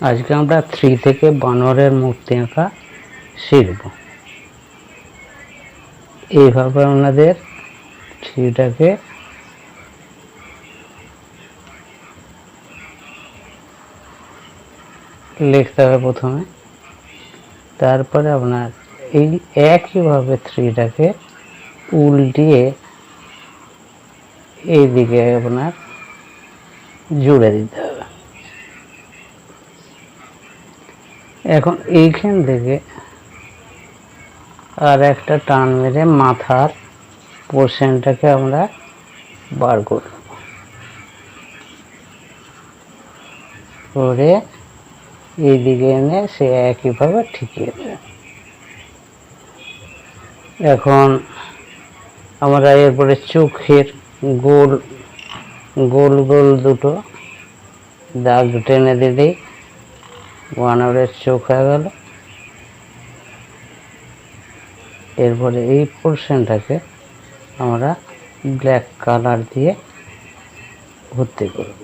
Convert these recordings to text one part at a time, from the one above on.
আজকে আমরা 3 থেকে বানরের মূর্তি আঁকা শিখব। এইভাবে আমাদের ট্রিটাকে লিখতে হবে প্রথমে, তারপরে আপনার এই একইভাবে থ্রিটাকে উল্টিয়ে এই দিকে আপনার জুড়ে দিতে হবে। এখন এইখান থেকে আর একটা টান মেরে মাথার পোর্শনটাকে আমরা বার করব, করে এই দিকে এনে সে একইভাবে ঠিকিয়ে দেবে। এখন আমরা এরপরে চোখের গোল গোল গোল দুটো দাগ টেনে দিলেই বানরের চোখ হয়ে গেল। এরপরে এই পোর্শনটাকে আমরা ব্ল্যাক কালার দিয়ে ভর্তি করব।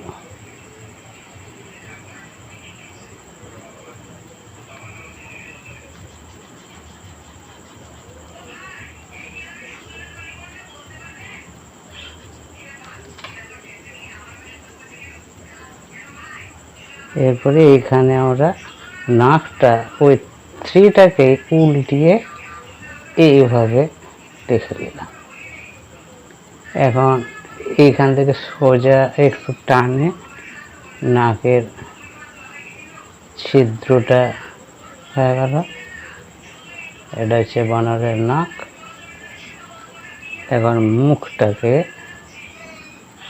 এরপরে এখানে আমরা নাকটা ওই থ্রিটাকে উল্টিয়ে এইভাবে রেখে দিলাম। এখন এইখান থেকে সোজা একটু টানে নাকের ছিদ্রটা হয়ে গেল। এটা হচ্ছে বানরের নাক। এখন মুখটাকে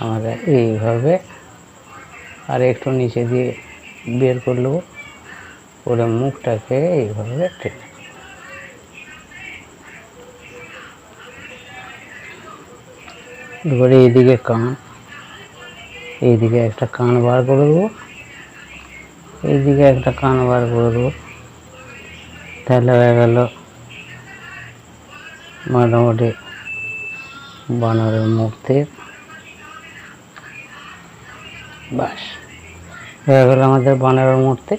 আমরা এইভাবে আর একটু নিচে দিয়ে বের করলেও ওরা মুখটাকে এইভাবে টেনে, এবারে এইদিকে কান, এইদিকে একটা কান বার করে দেবো, এইদিকে একটা কান বার করে দেবো। তাহলে হয়ে গেল মোটামুটি বানরের মূর্তির। বাস হয়ে গেল আমাদের বানরের মূর্তি।